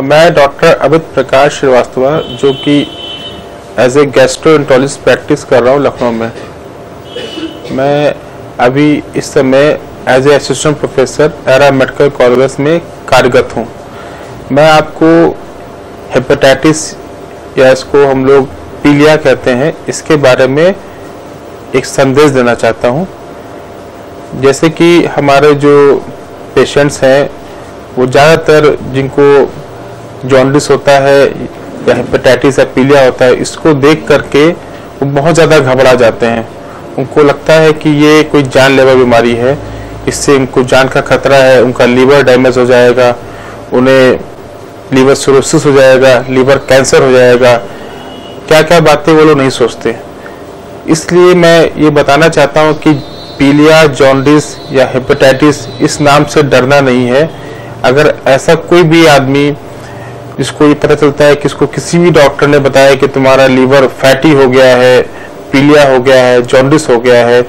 मैं डॉक्टर अमित प्रकाश श्रीवास्तव जो कि एज ए गैस्ट्रोएंटरोलॉजिस्ट प्रैक्टिस कर रहा हूँ लखनऊ में। मैं अभी इस समय as a assistant professor Era medical college में कार्यरत हूँ। मैं आपको हेपेटाइटिस या इसको हम लोग पीलिया कहते हैं, इसके बारे में एक संदेश देना चाहता हूँ। जैसे कि हमारे जो पेशेंट्स हैं वो ज़्यादातर जिनको जॉन्डिस होता है या हेपेटाइटिस या पीलिया होता है, इसको देख करके वो बहुत ज़्यादा घबरा जाते हैं। उनको लगता है कि ये कोई जानलेवा बीमारी है, इससे उनको जान का खतरा है, उनका लीवर डैमेज हो जाएगा, उन्हें लीवर सिरोसिस हो जाएगा, लीवर कैंसर हो जाएगा, क्या क्या बातें वो लोग नहीं सोचते। इसलिए मैं ये बताना चाहता हूँ कि पीलिया, जॉन्डिस या हेपेटाइटिस इस नाम से डरना नहीं है। अगर ऐसा कोई भी आदमी जिसको ये पता चलता है कि इसको किसी भी डॉक्टर ने बताया कि तुम्हारा लीवर फैटी हो गया है, पीलिया हो गया है, जॉन्डिस हो गया है,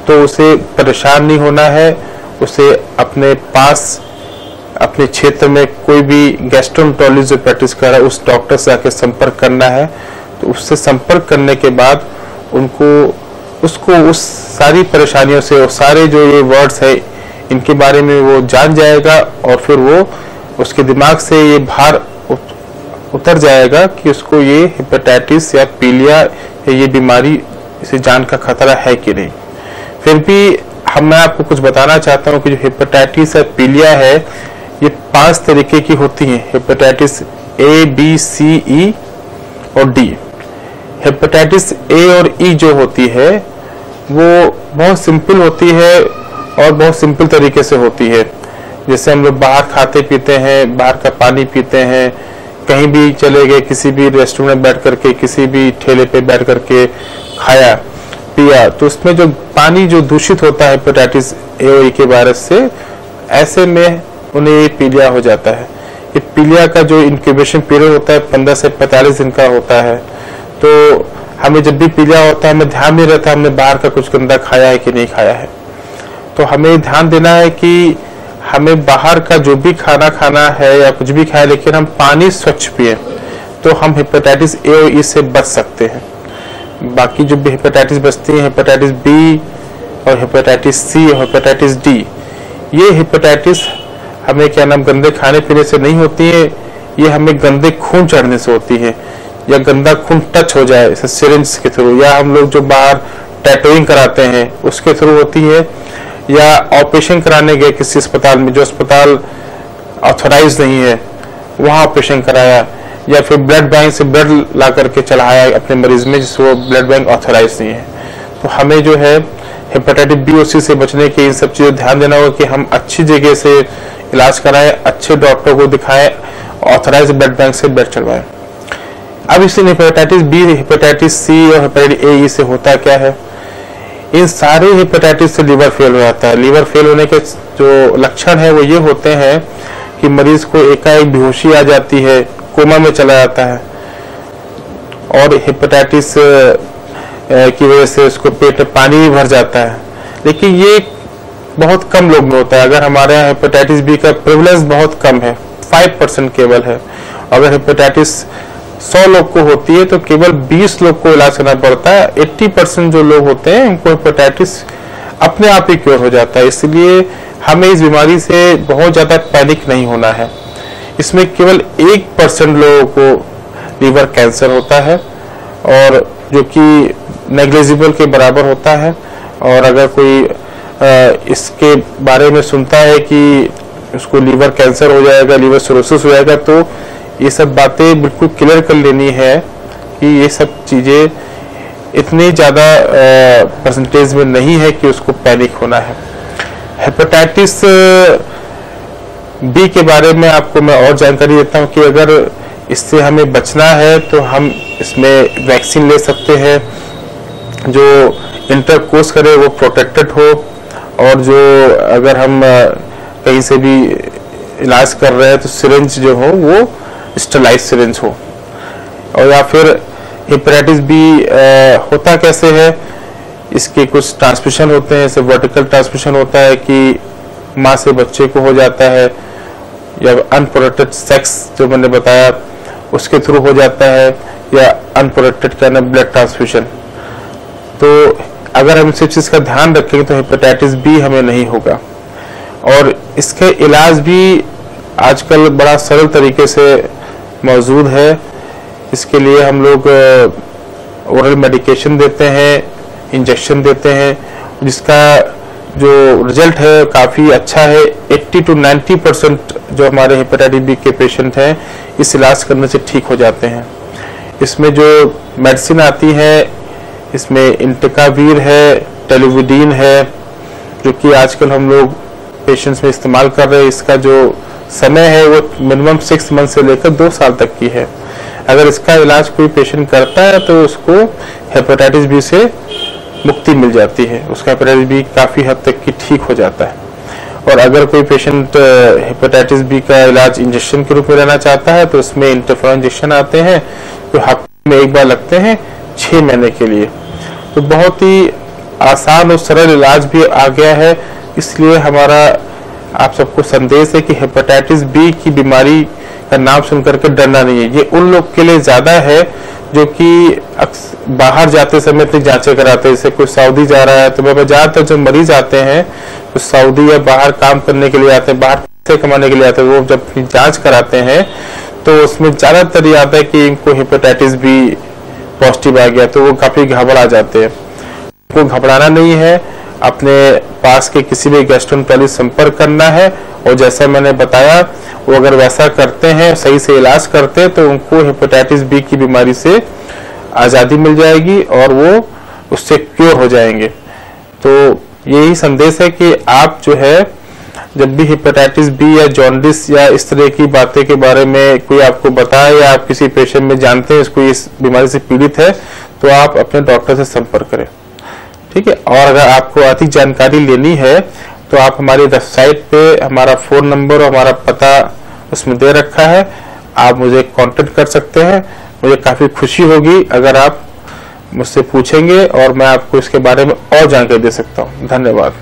तो उसे परेशान नहीं होना है। उसे अपने पास अपने क्षेत्र में कोई भी गैस्ट्रोएंटरोलॉजिस्ट जो प्रैक्टिस कर रहा है उस डॉक्टर से आके संपर्क करना है। तो उससे संपर्क करने के बाद उसको उस सारी परेशानियों से और सारे जो ये वर्ड्स है इनके बारे में वो जान जाएगा और फिर वो उसके दिमाग से ये भार उतर जाएगा कि उसको ये हेपेटाइटिस या पीलिया या ये बीमारी, इसे जान का खतरा है कि नहीं। फिर भी मैं आपको कुछ बताना चाहता हूँ कि जो हेपेटाइटिस या पीलिया है ये 5 तरीके की होती हैं। हेपेटाइटिस ए, बी, सी, ई और डी। हेपेटाइटिस ए और ई जो होती है वो बहुत सिंपल होती है और बहुत सिंपल तरीके से होती है। जैसे हम लोग बाहर खाते पीते हैं, बाहर का पानी पीते हैं, कहीं भी चले गए, किसी भी रेस्टोरेंट में बैठ करके, किसी भी ठेले पे बैठ करके खाया पिया, तो उसमें जो पानी जो दूषित होता है हेपेटाइटिस ए और ई के वायरस से, ऐसे में उन्हें ये पीलिया हो जाता है। ये पीलिया का जो इंक्यूबेशन पीरियड होता है 15 से 45 दिन का होता है। तो हमें जब भी पीलिया होता है हमें ध्यान नहीं रहता हमने बाहर का कुछ गंदा खाया है कि नहीं खाया है। तो हमें ध्यान देना है कि हमें बाहर का जो भी खाना खाना है या कुछ भी खाए, लेकिन हम पानी स्वच्छ पिए, तो हम हेपेटाइटिस ए और ई से बच सकते हैं। बाकी जो भी हेपेटाइटिस बचती है, हेपेटाइटिस बी और हेपेटाइटिस सी और हेपेटाइटिस डी, ये हेपेटाइटिस हमें गंदे खाने पीने से नहीं होती है, ये हमें गंदे खून चढ़ने से होती है, या गंदा खून टच हो जाए सिरिंज के थ्रू, या हम लोग जो बाहर टैटूइंग कराते हैं उसके थ्रू होती है, या ऑपरेशन कराने गए किसी अस्पताल में, जो अस्पताल ऑथोराइज नहीं है वहाँ ऑपरेशन कराया, या फिर ब्लड बैंक से ब्लड ला करके चढ़ाया अपने मरीज में जिसको ब्लड बैंक ऑथोराइज नहीं है। तो हमें जो है हेपेटाइटिस बी और सी से बचने के इन सब चीज़ों ध्यान देना होगा कि हम अच्छी जगह से इलाज कराएं, अच्छे डॉक्टर को दिखाएं, ऑथोराइज ब्लड बैंक से ब्लड चढ़वाएं। अब इसलिए हेपेटाइटिस बी, हेपेटाइटिस सी और हेपेटाइटिस ए से होता क्या है, इन सारे हेपेटाइटिस से लीवर फेल हो जाता है। लीवर फेल होने के जो लक्षण है वो ये होते हैं कि मरीज को एकाएक बेहोशी आ जाती है, कोमा में चला जाता है, और हेपेटाइटिस की वजह से उसको पेट में पानी भी भर जाता है। लेकिन ये बहुत कम लोग में होता है। अगर हमारे यहाँ हेपेटाइटिस बी का प्रेवलेंस बहुत कम है, 5% केवल है। अगर हेपेटाइटिस 100 लोग को होती है तो केवल 20 लोग को इलाज करना पड़ता है। 80% जो लोग होते हैं उनको हेपेटाइटिस अपने आप ही क्योर हो जाता है। इसलिए हमें इस बीमारी से बहुत ज़्यादा पैनिक नहीं होना है। इसमें केवल 1% लोगों को लीवर कैंसर होता है, और जो कि नेग्लिजिबल के बराबर होता है। और अगर कोई इसके बारे में सुनता है कि उसको लीवर कैंसर हो जाएगा, लीवर सिरोसिस हो जाएगा, तो ये सब बातें बिल्कुल क्लियर कर लेनी है कि ये सब चीज़ें इतनी ज़्यादा परसेंटेज में नहीं है कि उसको पैनिक होना है। हेपेटाइटिस बी के बारे में आपको मैं और जानकारी देता हूँ कि अगर इससे हमें बचना है तो हम इसमें वैक्सीन ले सकते हैं। जो इंटरकोर्स करे वो प्रोटेक्टेड हो, और जो अगर हम कहीं से भी इलाज कर रहे हैं तो सिरिंज जो हो वो स्टरलाइज सिरिंज हो। और या फिर हेपेटाइटिस बी होता कैसे है, इसके कुछ ट्रांसमिशन होते हैं। जैसे वर्टिकल ट्रांसमिशन होता है कि माँ से बच्चे को हो जाता है, या अनप्रोटेक्टेड सेक्स जो मैंने बताया उसके थ्रू हो जाता है, या अनप्रोटेक्टेड क्या नाम ब्लड ट्रांसफ्यूजन। तो अगर हम इस चीज का ध्यान रखेंगे तो हेपेटाइटिस बी हमें नहीं होगा। और इसके इलाज भी आजकल बड़ा सरल तरीके से मौजूद है। इसके लिए हम लोग ओरल मेडिकेशन देते हैं, इंजेक्शन देते हैं, जिसका जो रिजल्ट है काफ़ी अच्छा है। 80 to 90% जो हमारे हेपेटाइटिस बी के पेशेंट हैं इस इलाज करने से ठीक हो जाते हैं। इसमें जो मेडिसिन आती है इसमें इंटेकावीर है, टेलिविडीन है, जो कि आजकल हम लोग पेशेंट्स में इस्तेमाल कर रहे हैं। इसका जो समय है वो मिनिमम 6 मंथ से लेकर 2 साल तक की है। अगर इसका इलाज कोई पेशेंट करता है तो उसको हेपेटाइटिस बी से मुक्ति मिल जाती है, उसका हेपेटाइटिस बी काफ़ी हद तक की ठीक हो जाता है। और अगर कोई पेशेंट हेपेटाइटिस बी का इलाज इंजेक्शन के रूप में लेना चाहता है तो उसमें इंटरफेरॉन इंजेक्शन आते हैं जो हफ्ते में 1 बार लगते हैं 6 महीने के लिए। तो बहुत ही आसान और सरल इलाज भी आ गया है। इसलिए हमारा आप सबको संदेश है कि हेपेटाइटिस बी की बीमारी का नाम सुनकर के डरना नहीं है। ये उन लोग के लिए ज्यादा है जो कि बाहर जाते समय इतनी जांचें कराते हैं। जैसे कोई सऊदी जा रहा है तो मैं ज्यादातर जो मरीज आते हैं तो सऊदी या बाहर काम करने के लिए आते हैं, बाहर पैसे कमाने के लिए आते हैं, वो जब अपनी जांच कराते हैं तो उसमें ज्यादातर ये आता है कि इनको हेपेटाइटिस बी पॉजिटिव आ गया, तो वो काफी घबरा जाते हैं। उनको घबराना नहीं है, अपने पास के किसी भी गैस्ट्रोएंटरोलॉजिस्ट संपर्क करना है। और जैसा मैंने बताया वो अगर वैसा करते हैं, सही से इलाज करते हैं तो उनको हेपेटाइटिस बी की बीमारी से आज़ादी मिल जाएगी और वो उससे क्योर हो जाएंगे। तो यही संदेश है कि आप जो है जब भी हेपेटाइटिस बी या जॉन्डिस या इस तरह की बातें के बारे में कोई आपको बताए या आप किसी पेशेंट में जानते हैं इसको इस बीमारी से पीड़ित है तो आप अपने डॉक्टर से संपर्क करें, ठीक है। और अगर आपको अधिक जानकारी लेनी है तो आप हमारी वेबसाइट पे हमारा फ़ोन नंबर और हमारा पता उसमें दे रखा है, आप मुझे कांटेक्ट कर सकते हैं। मुझे काफ़ी खुशी होगी अगर आप मुझसे पूछेंगे और मैं आपको इसके बारे में और जानकारी दे सकता हूँ। धन्यवाद।